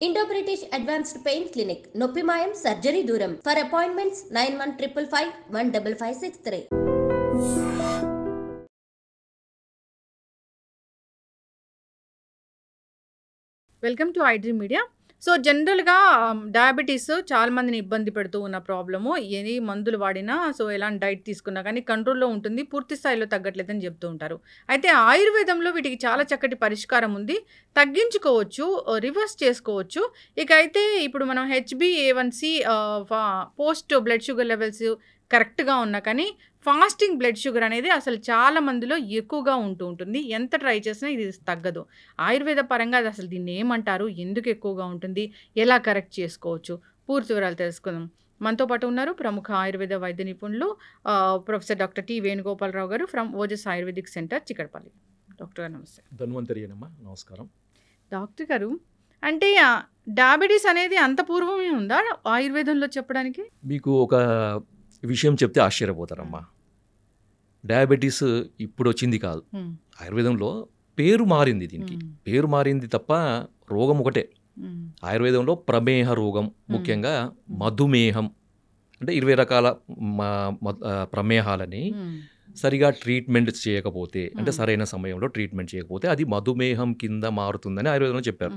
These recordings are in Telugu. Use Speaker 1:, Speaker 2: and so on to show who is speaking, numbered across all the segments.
Speaker 1: Indo British advanced pain clinic నొప్పి మాయం సర్జరీ దూరం for appointments 9155515563.
Speaker 2: Welcome to iDream media. So జనరల్గా డయాబెటీస్ చాలా మందిని ఇబ్బంది పెడుతూ ఉన్న ప్రాబ్లము. ఎన్ని మందులు వాడినా ఎలాంటి డైట్ తీసుకున్నా కానీ కంట్రోల్లో ఉంటుంది, పూర్తి స్థాయిలో తగ్గట్లేదని చెప్తూ ఉంటారు. అయితే ఆయుర్వేదంలో వీటికి చాలా చక్కటి పరిష్కారం ఉంది, తగ్గించుకోవచ్చు, రివర్స్ చేసుకోవచ్చు. ఇక అయితే ఇప్పుడు మనం HbA1c post blood sugar levels కరెక్ట్గా ఉన్నా కానీ ఫాస్టింగ్ బ్లడ్ షుగర్ అనేది అసలు చాలా మందిలో ఎక్కువగా ఉంటుంది. ఎంత ట్రై చేసినా ఇది తగ్గదు. ఆయుర్వేద పరంగా అసలు దీన్ని ఏమంటారు, ఎందుకు ఎక్కువగా ఉంటుంది, ఎలా కరెక్ట్ చేసుకోవచ్చు, పూర్తి వివరాలు తెలుసుకుందాం. మనతో పాటు ఉన్నారు ప్రముఖ ఆయుర్వేద వైద్య నిపుణులు professor doctor T Venugopalarao garu from Ojas ayurvedic centre, Chikkadapalli. Doctor garu నమస్తే.
Speaker 3: ధన్వంతరియనమ్మా, నమస్కారం.
Speaker 2: డాక్టర్ గారు, అంటే డయాబెటీస్ అనేది అంత పూర్వమే ఉందా ఆయుర్వేదంలో చెప్పడానికి?
Speaker 3: మీకు ఒక విషయం చెప్తే ఆశ్చర్యపోతారమ్మా. డయాబెటీస్ ఇప్పుడు వచ్చింది కాదు, ఆయుర్వేదంలో పేరు మారింది. దీనికి పేరు మారింది తప్ప రోగం ఒకటే. ఆయుర్వేదంలో ప్రమేహ రోగం, ముఖ్యంగా మధుమేహం, అంటే 20 రకాల ప్రమేహాలని సరిగా ట్రీట్మెంట్ చేయకపోతే, అంటే సరైన సమయంలో ట్రీట్మెంట్ చేయకపోతే అది మధుమేహం కింద మారుతుందని ఆయుర్వేదంలో చెప్పారు.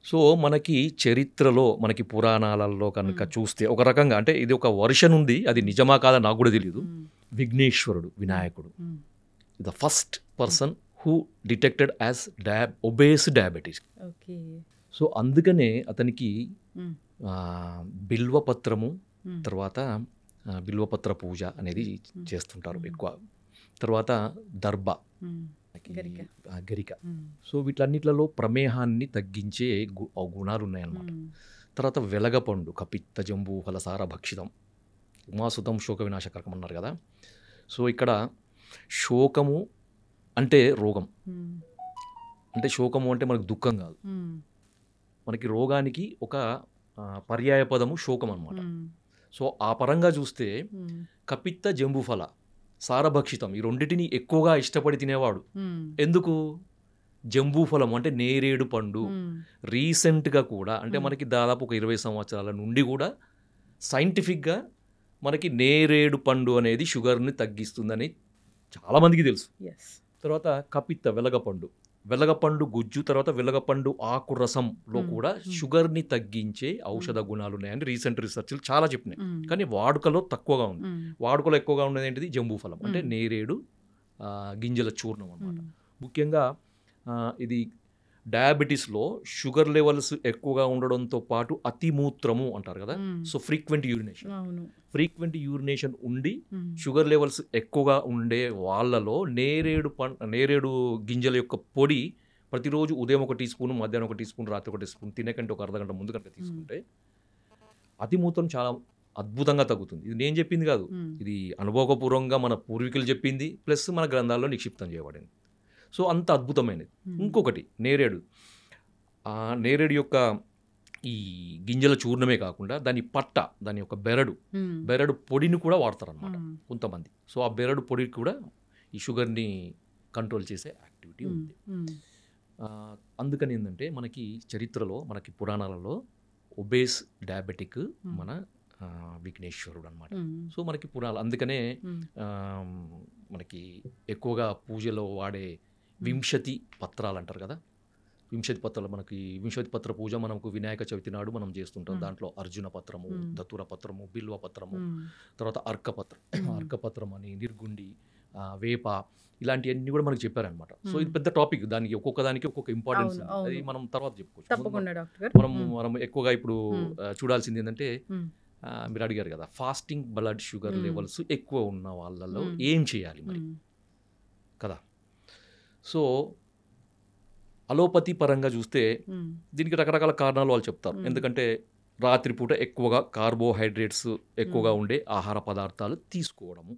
Speaker 3: సో మనకి చరిత్రలో, మనకి పురాణాలలో కనుక చూస్తే ఒక రకంగా, అంటే ఇది ఒక వర్షన్ ఉంది, అది నిజమా కాదా నాకు కూడా తెలియదు. విఘ్నేశ్వరుడు, వినాయకుడు, the first person who detected as obese diabetes. So అందుకనే అతనికి బిల్వపత్రము, తర్వాత బిల్వపత్ర పూజ అనేది చేస్తుంటారు ఎక్కువ. తర్వాత దర్భ, గరిక. సో వీటన్నిట్లలో ప్రమేహాన్ని తగ్గించే గుణాలు ఉన్నాయన్నమాట. తర్వాత వెలగపండు, కపిత్త జంబూ ఫలసార భక్షితం ఉమాసుతం శోక వినాశకరకం అన్నారు కదా. సో ఇక్కడ శోకము అంటే రోగం, అంటే శోకము అంటే మనకు దుఃఖం కాదు, మనకి రోగానికి ఒక పర్యాయ పదము శోకం అన్నమాట. సో ఆ పరంగా చూస్తే కపిత్త జంబూఫల సారభక్షితం, ఈ రెండింటిని ఎక్కువగా ఇష్టపడి తినేవాడు. ఎందుకు? జంబూఫలం అంటే నేరేడు పండు. రీసెంట్గా కూడా, అంటే మనకి దాదాపు ఒక 20 సంవత్సరాల నుండి కూడా సైంటిఫిక్గా మనకి నేరేడు పండు అనేది షుగర్ని తగ్గిస్తుందని చాలామందికి తెలుసు. తర్వాత కపిత్త, వెలగపండు గుజ్జు, తర్వాత వెలగపండు ఆకు రసంలో కూడా షుగర్ని తగ్గించే ఔషధ గుణాలు ఉన్నాయని రీసెంట్ రీసెర్చ్లు చాలా చెప్పినాయి. కానీ వాడుకలో తక్కువగా ఉంది. వాడుకలో ఎక్కువగా ఉండేది ఏంటిది? జంబూఫలం, అంటే నేరేడు గింజల చూర్ణం అన్నమాట. ముఖ్యంగా ఇది డయాబెటీస్లో షుగర్ లెవెల్స్ ఎక్కువగా ఉండడంతో పాటు అతిమూత్రము అంటారు కదా. సో ఫ్రీక్వెంట్ యూరినేషన్ ఉండి షుగర్ లెవెల్స్ ఎక్కువగా ఉండే వాళ్ళలో నేరేడు గింజల యొక్క పొడి ప్రతిరోజు ఉదయం 1 టీ స్పూన్, మధ్యాహ్నం 1 టీ స్పూన్, రాత్రి 1 టీ స్పూన్, తినకంటే ఒక అర్ధగంట ముందు కనుక తీసుకుంటే అతిమూత్రం చాలా అద్భుతంగా తగ్గుతుంది. ఇది నేను చెప్పింది కాదు, ఇది అనుభవపూర్వకంగా మన పూర్వీకులు చెప్పింది, ప్లస్ మన గ్రంథాల్లో నిక్షిప్తం చేయబడింది. సో అంత అద్భుతమైనది. ఇంకొకటి నేరేడు, నేరేడు యొక్క ఈ గింజల చూర్ణమే కాకుండా దాని పట్ట, దాని యొక్క బెరడు పొడిని కూడా వాడతారన్నమాట కొంతమంది. సో ఆ బెరడు పొడి కూడా ఈ షుగర్ని కంట్రోల్ చేసే యాక్టివిటీ ఉంది. అందుకని ఏంటంటే మనకి చరిత్రలో, మనకి పురాణాలలో ఒబేస్ డయాబెటిక్ మన విఘ్నేశ్వరుడు అనమాట. సో మనకి పురాణాలు, అందుకనే మనకి ఎక్కువగా పూజలో వాడే వింశతి పత్రాలు అంటారు కదా. వింశతి పత్రాలు, మనకి వింశతి పత్ర పూజ మనకు వినాయక చవితి నాడు మనం చేస్తుంటాం. దాంట్లో అర్జున పత్రము, దతుర పత్రము, బిల్వ పత్రము, తర్వాత అర్కపత్రం అని, నిర్గుండి, వేప, ఇలాంటివన్నీ కూడా మనకు చెప్పారనమాట. సో ఇది పెద్ద టాపిక్, దానికి ఒక్కొక్క దానికి ఒక్కొక్క ఇంపార్టెన్స్ ఉంది. అది మనం తర్వాత చెప్పుకోవచ్చు. మనం ఎక్కువగా ఇప్పుడు చూడాల్సింది ఏంటంటే, మీరు అడిగారు కదా, ఫాస్టింగ్ బ్లడ్ షుగర్ లెవెల్స్ ఎక్కువ ఉన్న వాళ్ళలో ఏం చేయాలి మరి కదా. సో అలోపతి పరంగా చూస్తే దీనికి రకరకాల కారణాలు వాళ్ళు చెప్తారు. ఎందుకంటే రాత్రిపూట ఎక్కువగా కార్బోహైడ్రేట్స్ ఎక్కువగా ఉండే ఆహార పదార్థాలు తీసుకోవడము,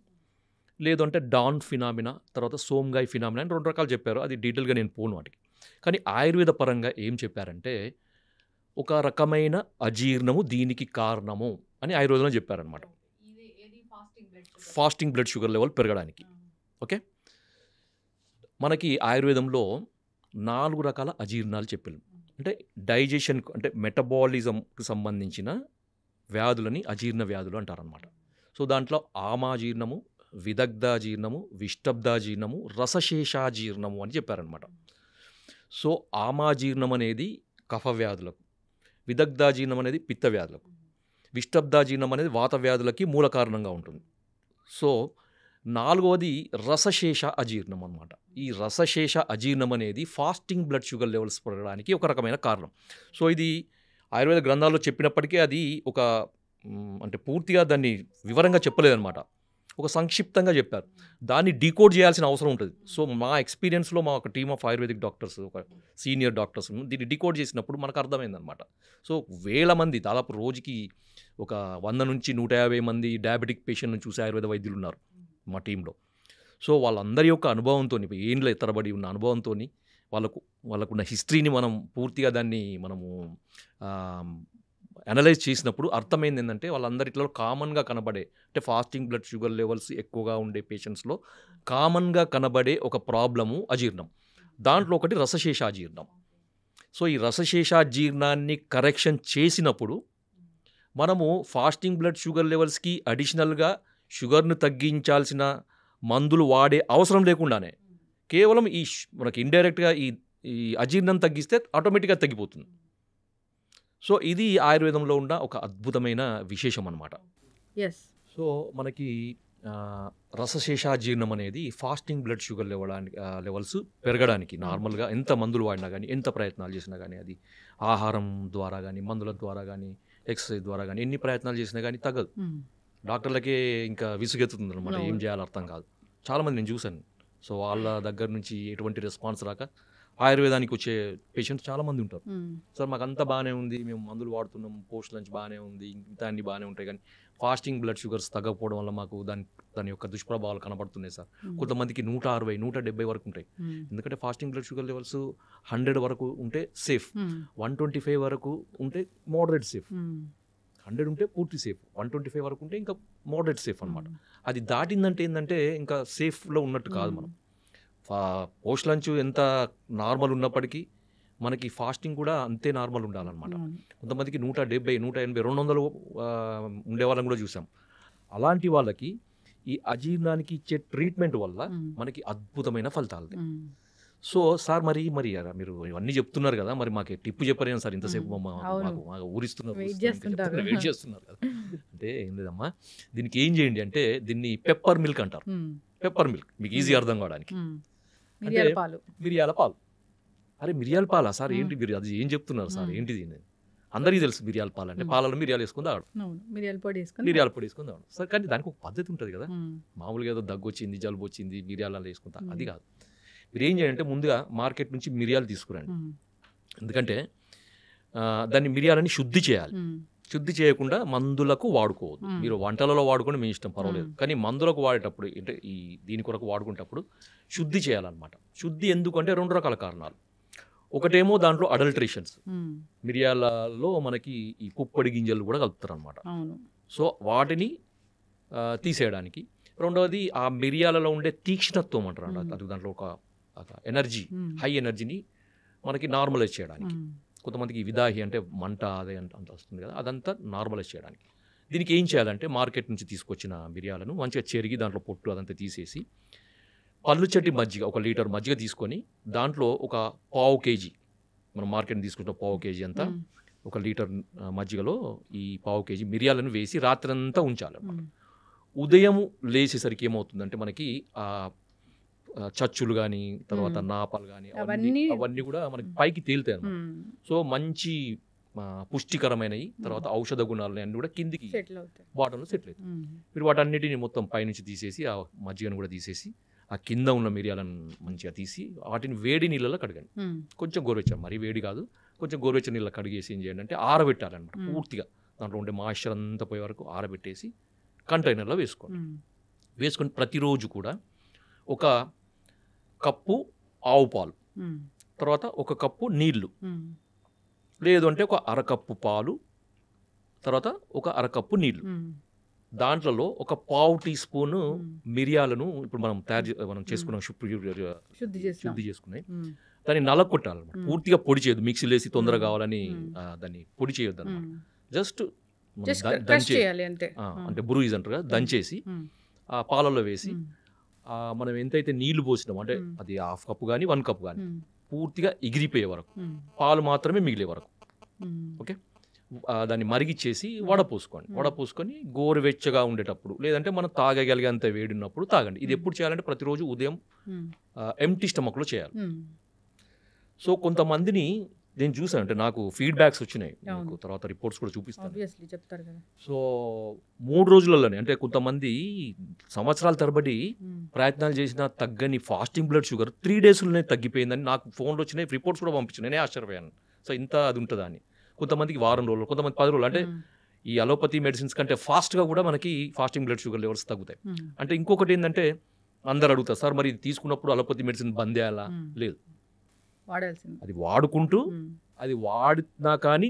Speaker 3: లేదంటే డాన్ ఫినామినా, తర్వాత సోమ్గాయ్ ఫినామినా అని 2 రకాలు చెప్పారు. అది డీటెయిల్గా నేను పోను వాటికి. కానీ ఆయుర్వేద పరంగా ఏం చెప్పారంటే, ఒక రకమైన అజీర్ణము దీనికి కారణము అని ఆయుర్వేదంలో చెప్పారనమాట, ఫాస్టింగ్ బ్లడ్ షుగర్ లెవెల్ పెరగడానికి. ఓకే, మనకి ఆయుర్వేదంలో 4 రకాల అజీర్ణాలు చెప్పారు. అంటే డైజెషన్ అంటే మెటబాలిజంకి సంబంధించిన వ్యాధులని అజీర్ణ వ్యాధులు అంటారనమాట. సో దాంట్లో ఆమాజీర్ణము, విదగ్ధాజీర్ణము, విష్టబ్దాజీర్ణము, రసశేషాజీర్ణము అని చెప్పారనమాట. సో ఆమాజీర్ణం అనేది కఫ వ్యాధులకు, విదగ్ధాజీర్ణం అనేది పిత్త వ్యాధులకు, విష్టబ్దాజీర్ణం అనేది వాత వ్యాధులకి మూల కారణంగా ఉంటుంది. సో 4వది రసశేష అజీర్ణం అనమాట. ఈ రసశేష అజీర్ణం అనేది ఫాస్టింగ్ బ్లడ్ షుగర్ లెవెల్స్ పెరగడానికి ఒక రకమైన కారణం. సో ఇది ఆయుర్వేద గ్రంథాల్లో చెప్పినప్పటికీ అది ఒక అంటే పూర్తిగా దాన్ని వివరంగా చెప్పలేదన్నమాట, ఒక సంక్షిప్తంగా చెప్పారు. దాన్ని డీకోడ్ చేయాల్సిన అవసరం ఉంటుంది. సో మా ఎక్స్పీరియన్స్లో మా ఒక టీమ్ ఆఫ్ ఆయుర్వేదిక్ డాక్టర్స్, ఒక సీనియర్ డాక్టర్స్ దీన్ని డీకోడ్ చేసినప్పుడు మనకు అర్థమైందనమాట. సో వేల మంది, దాదాపు రోజుకి ఒక 100 నుంచి 150 మంది డయాబెటిక్ పేషెంట్ని చూసే ఆయుర్వేద వైద్యులు ఉన్నారు మా టీంలో. సో వాళ్ళందరి యొక్క అనుభవంతో, ఏండ్ల తరబడి ఉన్న అనుభవంతో, వాళ్ళకున్న హిస్టరీని మనం పూర్తిగా దాన్ని మనము అనలైజ్ చేసినప్పుడు అర్థమైంది ఏంటంటే, వాళ్ళందరిలో కామన్గా కనబడే, అంటే ఫాస్టింగ్ బ్లడ్ షుగర్ లెవెల్స్ ఎక్కువగా ఉండే పేషెంట్స్లో కామన్గా కనబడే ఒక ప్రాబ్లము అజీర్ణం. దాంట్లో ఒకటి రసశేషాజీర్ణం. సో ఈ రసశేషాజీర్ణాన్ని కరెక్షన్ చేసినప్పుడు మనము ఫాస్టింగ్ బ్లడ్ షుగర్ లెవెల్స్కి అడిషనల్గా షుగర్ను తగ్గించాల్సిన మందులు వాడే అవసరం లేకుండానే కేవలం మనకి ఇండైరెక్ట్గా ఈ అజీర్ణం తగ్గిస్తే ఆటోమేటిక్గా తగ్గిపోతుంది. సో ఇది ఆయుర్వేదంలో ఉన్న ఒక అద్భుతమైన విశేషం అన్నమాట. సో మనకి రసశేషాజీర్ణం అనేది ఫాస్టింగ్ బ్లడ్ షుగర్ లెవెల్స్ పెరగడానికి నార్మల్గా ఎంత మందులు వాడినా కానీ, ఎంత ప్రయత్నాలు చేసినా కానీ, అది ఆహారం ద్వారా కానీ, మందుల ద్వారా కానీ, ఎక్సర్సైజ్ ద్వారా కానీ ఎన్ని ప్రయత్నాలు చేసినా కానీ తగ్గదు. డాక్టర్లకే ఇంకా విసుగెత్తుతుంది అనమాట, ఏం చేయాలో అర్థం కాదు. చాలామంది నేను చూశాను. సో వాళ్ళ దగ్గర నుంచి ఎటువంటి రెస్పాన్స్ రాక ఆయుర్వేదానికి వచ్చే పేషెంట్స్ చాలామంది ఉంటారు. సార్ మాకు అంతా బాగానే ఉంది, మేము మందులు వాడుతున్నాం, పోస్ట్ లంచ్ బాగానే ఉంది, ఇంత అన్ని బాగానే ఉంటాయి, కానీ ఫాస్టింగ్ బ్లడ్ షుగర్స్ తగ్గకపోవడం వల్ల మాకు దాని యొక్క దుష్ప్రభావాలు కనబడుతున్నాయి సార్. కొంతమందికి 160, 170 వరకు ఉంటాయి. ఎందుకంటే ఫాస్టింగ్ బ్లడ్ షుగర్ లెవెల్స్ 100 వరకు ఉంటే సేఫ్, 125 వరకు ఉంటే మోడరేట్ సేఫ్, 100 ఉంటే పూర్తి సేఫ్, 125 వరకు ఉంటే ఇంకా మోడరేట్ సేఫ్ అనమాట. అది దాటిందంటే ఏంటంటే ఇంకా సేఫ్లో ఉన్నట్టు కాదు. మనం పోస్ట్ లంచ్ ఎంత నార్మల్ ఉన్నప్పటికీ మనకి ఫాస్టింగ్ కూడా అంతే నార్మల్ ఉండాలన్నమాట. కొంతమందికి 170, 180, 200 ఉండే వాళ్ళని కూడా చూసాం. అలాంటి వాళ్ళకి ఈ అజీర్ణానికి ఇచ్చే ట్రీట్మెంట్ వల్ల మనకి అద్భుతమైన ఫలితాలు. సో సార్ మరి మీరు ఇవన్నీ చెప్తున్నారు కదా, మరి మాకు టిప్పు చెప్పరేం సార్, ఇంతసేపు మాకు ఊరిస్తున్నారు, వెయిట్ చేస్తున్నారు కదా. అంటే ఏం లేదమ్మా, దీనికి ఏం చేయండి అంటే, దీన్ని పెప్పర్ మిల్క్ అంటారు. పెప్పర్ మిల్క్ మీకు ఈజీ అర్థం కావడానికి, మిరియాల పాలు. అరే మిరియాల పాలా సార్, ఏంటి మీరు అది ఏం చెప్తున్నారు సార్, ఏంటిది? అందరికీ తెలుసు మిరియాల పాలు అంటే, పాలలో మిరియాలు వేసుకుని తాగడం, మిరియాల పొడి వేసుకుని తాగడం సార్. కానీ దానికి ఒక పద్ధతి ఉంటుంది కదా. మామూలుగా ఏదో దగ్గు వచ్చింది, జలుబు వచ్చింది, మిరియాలు వేసుకుంటా, అది కాదు. మీరు ఏం చేయాలంటే, ముందుగా మార్కెట్ నుంచి మిరియాలు తీసుకురండి. ఎందుకంటే దాన్ని మిరియాలని శుద్ధి చేయాలి. శుద్ధి చేయకుండా మందులకు వాడుకోవద్దు. మీరు వంటలలో వాడుకొని మీ ఇష్టం, పర్వాలేదు. కానీ మందులకు వాడేటప్పుడు, అంటే దీని కొరకు వాడుకునేటప్పుడు శుద్ధి చేయాలన్నమాట. శుద్ధి ఎందుకంటే 2 రకాల కారణాలు. ఒకటేమో దాంట్లో అడల్ట్రేషన్స్, మిరియాలలో మనకి ఈ పుప్పొడి గింజలు కూడా కలుపుతారు అనమాట. సో వాటిని తీసేయడానికి. రెండవది ఆ మిరియాలలో ఉండే తీక్ష్ణత్వం అంటారు, అది దాంట్లో ఒక ఎనర్జీ, హై ఎనర్జీని మనకి నార్మలైజ్ చేయడానికి. కొంతమందికి విదాహి అంటే మంట అదే అంత వస్తుంది కదా, అదంతా నార్మలైజ్ చేయడానికి. దీనికి ఏం చేయాలంటే, మార్కెట్ నుంచి తీసుకొచ్చిన మిరియాలను మంచిగా చెరిగి దాంట్లో పొట్టు అదంతా తీసేసి, పళ్ళు చెట్టి మజ్జిగ, 1 లీటర్ మజ్జిగ తీసుకొని దాంట్లో ఒక 1/2 కేజీ, మనం మార్కెట్ తీసుకుంటున్న 1/2 కేజీ అంతా 1 లీటర్ మజ్జిగలో ఈ 1/2 కేజీ మిరియాలను వేసి రాత్రంతా ఉంచాలి. ఉదయం లేచేసరికి ఏమవుతుందంటే, మనకి ఆ చచ్చులు కానీ, తర్వాత నాపాలు కానీ, అవన్నీ కూడా మనకి పైకి తేలుతాయి అన్నమాట. సో మంచి పుష్టికరమైనవి, తర్వాత ఔషధ గుణాలు అన్నీ కూడా కిందికి బాటంలో సెటిల్ అవుతాయి. మీరు వాటన్నిటిని మొత్తం పైనుంచి తీసేసి, ఆ మజ్జిగను కూడా తీసేసి, ఆ కింద ఉన్న మిరియాలను మంచిగా తీసి వాటిని వేడి నీళ్ళలో కడగండి. కొంచెం గోరువెచ్చని, మరీ వేడి కాదు, కొంచెం గోరువెచ్చని నీళ్ళలో కడిగేసి ఏం చేయండి అంటే, ఆరబెట్టాలన్నమాట. పూర్తిగా దాంట్లో ఉండే మాయిశ్చర్ అంతా పోయే వరకు ఆరబెట్టేసి కంటైనర్లో వేసుకోండి. వేసుకొని ప్రతిరోజు కూడా 1 కప్పు ఆవు పాలు, తర్వాత 1 కప్పు నీళ్లు, లేదు అంటే 1 అరకప్పు పాలు, తర్వాత 1 అరకప్పు నీళ్లు, దాంట్లో 1 పావు టీ స్పూను మిరియాలను, ఇప్పుడు మనం చేసుకున్నాం, శుద్ధి చేసుకున్నాయి, దాన్ని నలగొట్టాలన్నమాట. పూర్తిగా పొడి చేయొద్దు, మిక్సీలో వేసి తొందరగా కావాలని దాన్ని పొడి చేయొద్దు అనమాట. జస్ట్
Speaker 2: క్రష్ చేయాలి అంతే.
Speaker 3: అంటే బ్రూయిజ్ అంటారు కదా, దంచేసి ఆ పాలలో వేసి మనం ఎంతైతే నీళ్లు పోసినామో, అంటే అది 1/2 కప్పు కానీ 1 కప్పు కానీ పూర్తిగా ఎగిరిపోయే వరకు, పాలు మాత్రమే మిగిలే వరకు, ఓకే, దాన్ని మరిగిచ్చేసి వడపోసుకొని గోరువెచ్చగా ఉండేటప్పుడు, లేదంటే మనం తాగగలిగేంత వేడి ఉన్నప్పుడు తాగండి. ఇది ఎప్పుడు చేయాలంటే ప్రతిరోజు ఉదయం ఎంప్టీ స్టమక్లో చేయాలి. సో కొంతమందిని నేను చూసాను, అంటే నాకు ఫీడ్బ్యాక్స్ వచ్చినాయి, తర్వాత రిపోర్ట్స్ కూడా చూపిస్తాను. సో 3 రోజులలోనే, అంటే కొంతమంది సంవత్సరాల తరబడి ప్రయత్నాలు చేసినా తగ్గని ఫాస్టింగ్ బ్లడ్ షుగర్ 3 డేస్లోనే తగ్గిపోయిందని నాకు ఫోన్లో వచ్చినాయి, రిపోర్ట్స్ కూడా పంపించాను. నేనే ఆశ్చర్యపోయాను. సో ఇంత అది ఉంటుందా అని. కొంతమందికి వారం రోజులు, కొంతమంది 10 రోజులు. అంటే ఈ అలోపతి మెడిసిన్స్ కంటే ఫాస్ట్గా కూడా మనకి ఫాస్టింగ్ బ్లడ్ షుగర్ లెవెల్స్ తగ్గుతాయి. అంటే ఇంకొకటి ఏంటంటే అందరు అడుగుతారు, సార్ మరి ఇది తీసుకున్నప్పుడు అలోపతి మెడిసిన్ బంద్ చేయాలా? లేదు, అది వాడుకుంటూ, అది వాడినా కానీ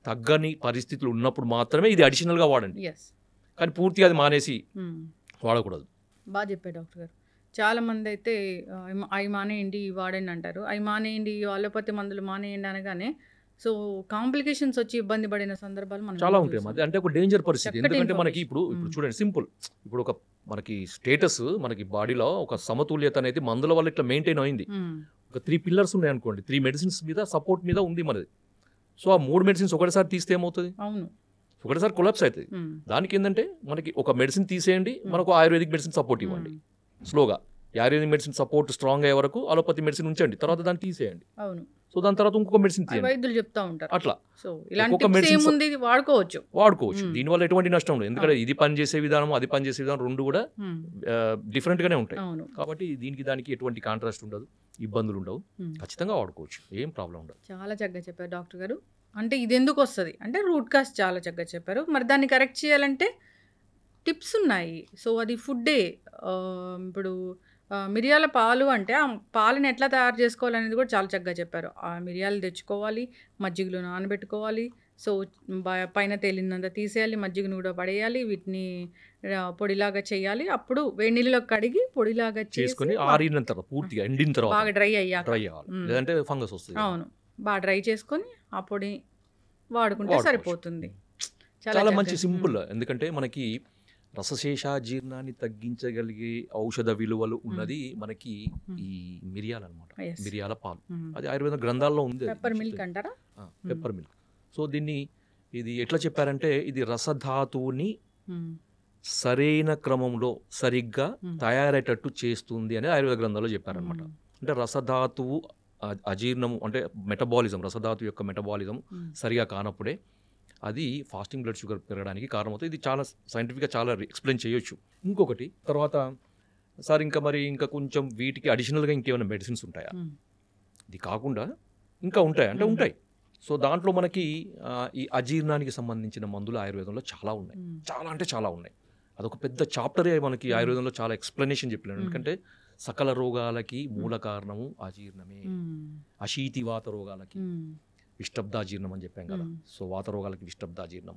Speaker 3: తగ్గని పరిస్థితులు ఉన్నప్పుడు మాత్రమే ఇది అడిషనల్గా వాడండి. కానీ పూర్తిగా అది మానేసి వాడకూడదు.
Speaker 2: బాగా చెప్పారు డాక్టర్ గారు. చాలా మంది అయితే అవి మానేయండి, వాడండి అంటారు. అవి మానేయండి, అలోపతి మందులు మానేయండి అనగానే సో కాంప్లికేషన్స్ వచ్చి ఇబ్బంది పడిన సందర్భాలు మనం
Speaker 3: చాలా ఉంటాయి. అది అంటే ఒక డేంజర్ పరిస్థితి. ఎందుకంటే మనకి ఇప్పుడు చూడండి, సింపుల్, ఇప్పుడు ఒక మనకి స్టేటస్, మనకి బాడీలో ఒక సమతుల్యత అనేది మందుల వల్ల ఇట్లా మెయింటైన్ అయింది. ఒక 3 పిల్లర్స్ ఉన్నాయి అనుకోండి, 3 మెడిసిన్స్ మీద సపోర్ట్ మీద ఉంది మనది. సో ఆ 3 మెడిసిన్స్ ఒకటిసారి తీస్తే ఏమవుతుంది? ఒకటిసారి కొలాప్స్ అవుతుంది. దానికి ఏంటంటే మనకి ఒక మెడిసిన్ తీసేయండి, మనకు ఆయుర్వేదిక్ మెడిసిన్ సపోర్ట్ ఇవ్వండి స్లోగా. ఆయుర్వేదిక్ మెడిసిన్ సపోర్ట్ స్ట్రాంగ్ అయ్యే వరకు అలోపతి మెడిసిన్ ఉంచండి, తర్వాత దాన్ని తీసేయండి. సో దాని తర్వాత ఇంకొక మెడిసిన్ తీయండి.
Speaker 2: వైద్యులు చెప్తా ఉంటారు
Speaker 3: అట్లా.
Speaker 2: సో ఇలాంటి మెడిసిన్ వాడుకోవచ్చు.
Speaker 3: దీనివల్ల ఎటువంటి నష్టం ఉండదు. ఎందుకంటే ఇది పనిచేసే విధానం, అది పనిచేసే విధానం రెండు కూడా డిఫరెంట్ గానే ఉంటాయి. కాబట్టి దీనికి దానికి ఎటువంటి కాంట్రాస్ట్ ఉండదు, ఇబ్బందులు ఉండవు, ఖచ్చితంగా వాడుకోవచ్చు, ఏం ప్రాబ్లం ఉండదు.
Speaker 2: చాలా చక్కగా చెప్పారు డాక్టర్ గారు. అంటే ఇది ఎందుకు వస్తుంది అంటే రూట్ కాజ్ చాలా చక్కగా చెప్పారు. మరి దాన్ని కరెక్ట్ చేయాలంటే టిప్స్ ఉన్నాయి. సో అది ఫుడ్డే. ఇప్పుడు మిరియాల పాలు అంటే ఆ పాలను ఎట్లా తయారు చేసుకోవాలనేది కూడా చాలా చక్కగా చెప్పారు. ఆ మిరియాలు తెచ్చుకోవాలి, మజ్జిగలో నానబెట్టుకోవాలి. సో పైన తేలినంత తీసేయాలి, మజ్జిగను కూడా పడేయాలి, వీటిని పొడిలాగా చేయాలి. అప్పుడు వేడి నీళ్ళలో కడిగి పొడిలాగా చేసుకొని
Speaker 3: ఆరిన తర్వాత పూర్తిగా ఎండిన తర్వాత
Speaker 2: బాగా డ్రై అయ్యాక,
Speaker 3: లేదంటే ఫంగస్ వస్తుంది.
Speaker 2: అవును, బాగా డ్రై చేసుకొని ఆ పొడి వాడుకుంటే సరిపోతుంది.
Speaker 3: చాలా మంచి సింపుల్. ఎందుకంటే మనకి రసశేషాజీర్ణాన్ని తగ్గించగలిగే ఔషధ విలువలు ఉన్నది మనకి ఈ మిరియాలు అనమాట. మిరియాల పాలు, అది ఆయుర్వేద గ్రంథాల్లో ఉంది.
Speaker 2: పెప్పర్ మిల్క్ అంటారా?
Speaker 3: Pepper milk. సో దీన్ని ఇది ఎట్లా చెప్పారంటే ఇది రసధాతువుని సరైన క్రమంలో సరిగ్గా తయారయ్యేటట్టు చేస్తుంది అని ఆయుర్వేద గ్రంథాల్లో చెప్పారనమాట. అంటే రసధాతువు అజీర్ణము అంటే మెటబాలిజం, రసధాతు యొక్క మెటబాలిజం సరిగా కానప్పుడే అది ఫాస్టింగ్ బ్లడ్ షుగర్ పెరగడానికి కారణమవుతుంది. ఇది చాలా సైంటిఫిక్గా చాలా ఎక్స్ప్లెయిన్ చేయొచ్చు. ఇంకొకటి తర్వాత సార్ ఇంకా కొంచెం వీటికి అడిషనల్గా ఇంకేమైనా మెడిసిన్స్ ఉంటాయా? ఇది కాకుండా ఇంకా ఉంటాయి అంటే ఉంటాయి. సో దాంట్లో మనకి ఈ అజీర్ణానికి సంబంధించిన మందులు ఆయుర్వేదంలో చాలా ఉన్నాయి, చాలా అంటే చాలా ఉన్నాయి. అదొక పెద్ద చాప్టరే మనకి ఆయుర్వేదంలో చాలా ఎక్స్ప్లెనేషన్ చెప్పినాడు. ఎందుకంటే సకల రోగాలకి మూల కారణము అజీర్ణమే. అశీతివాత రోగాలకి విష్టబ్దాజీర్ణం అని చెప్పాం కదా. సో వాత రోగాలకి విష్టబ్దాజీర్ణం,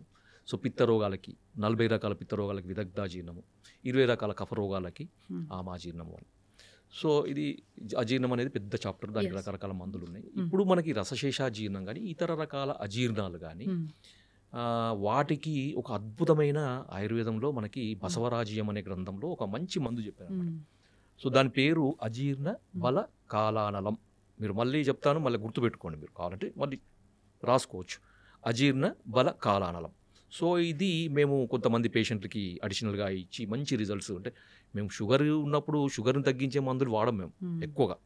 Speaker 3: సో పిత్త రోగాలకి 40 రకాల పిత్త రోగాలకి విదగ్ధాజీర్ణము, 20 రకాల కఫ రోగాలకి ఆమాజీర్ణము అని. సో ఇది అజీర్ణం అనేది పెద్ద చాప్టర్, దానికి రకరకాల మందులు ఉన్నాయి. ఇప్పుడు మనకి రసశేషాజీర్ణం కానీ ఇతర రకాల అజీర్ణాలు కానీ వాటికి ఒక అద్భుతమైన ఆయుర్వేదంలో మనకి బసవరాజ్యం అనే గ్రంథంలో ఒక మంచి మందు చెప్పారు. సో దాని పేరు అజీర్ణ బల కాలానలం. మీరు మళ్ళీ చెప్తాను, మళ్ళీ గుర్తుపెట్టుకోండి, మీరు కావాలంటే మళ్ళీ రాసుకోవచ్చు. అజీర్ణ బల కాలానలం. సో ఇది మేము కొంతమంది పేషెంట్లకి అడిషనల్గా ఇచ్చి మంచి రిజల్ట్స్. అంటే మేము షుగర్ ఉన్నప్పుడు షుగర్ని తగ్గించే మందులు వాడం మేము ఎక్కువగా.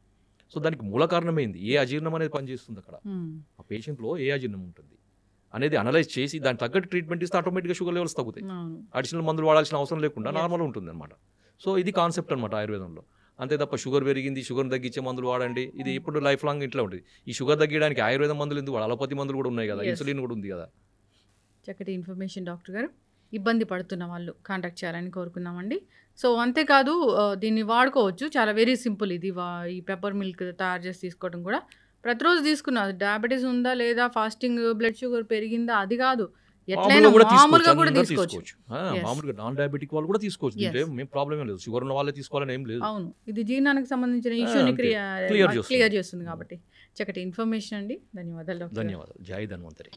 Speaker 3: సో దానికి మూల కారణమైంది ఏ అజీర్ణం అనేది పనిచేస్తుంది అక్కడ, ఆ పేషెంట్లో ఏ అజీర్ణం ఉంటుంది అనేది అనలైజ్ చేసి దానికి తగ్గట్టు ట్రీట్మెంట్ ఇస్తే ఆటోమేటిక్గా షుగర్ లెవెల్స్ తగ్గుతాయి. అడిషనల్ మందులు వాడాల్సిన అవసరం లేకుండా నార్మల్గా ఉంటుంది అనమాట. సో ఇది కాన్సెప్ట్ అనమాట ఆయుర్వేదంలో. అంతే తప్ప షుగర్ పెరిగింది, షుగర్ని తగ్గించే మందులు వాడండి, ఇది ఎప్పుడు లైఫ్ లాంగ్ ఇట్లా ఉంటుంది. ఈ షుగర్ తగ్గడానికి ఆయుర్వేద మందులు ఎందుకు, అలోపతి మందులు కూడా ఉన్నాయి కదా, ఇన్సులిన్ కూడా ఉంది కదా.
Speaker 2: చక్కటి ఇన్ఫర్మేషన్ డాక్టర్ గారు. ఇబ్బంది పడుతున్న వాళ్ళు కాంటాక్ట్ చేయాలని కోరుకున్నామండి. సో అంతేకాదు దీన్ని వాడుకోవచ్చు, చాలా వెరీ సింపుల్. ఇది ఈ పెప్పర్ మిల్క్ తయారు చేసి తీసుకోవడం కూడా ప్రతిరోజు తీసుకున్నా, డయాబెటీస్ ఉందా లేదా, ఫాస్టింగ్ బ్లడ్ షుగర్ పెరిగిందా అది కాదు, ఎట్లయినా
Speaker 3: కూడా
Speaker 2: మామూలుగా కూడా
Speaker 3: అందరూ
Speaker 2: తీసుకోవచ్చు. Yes.
Speaker 3: మామూలుగా నాన్ డయాబెటిక్ వాళ్ళు కూడా తీసుకోవచ్చు. దీంట్లో
Speaker 2: Yes.
Speaker 3: ఏం ప్రాబ్లం ఏం లేదు. షుగర్ ఉన్న వాళ్ళే తీసుకోవాలని ఏం లేదు.
Speaker 2: అవును, ఇది జీర్ణానికి సంబంధించిన ఇష్యూని
Speaker 3: అంతే. Clear
Speaker 2: క్లియర్ చేస్తుంది కాబట్టి చక్కటి ఇన్ఫర్మేషన్ అండి. ధన్యవాదాలు డాక్టర్ గారు.
Speaker 3: ధన్యవాదాలు. జై ధన్వంతరి.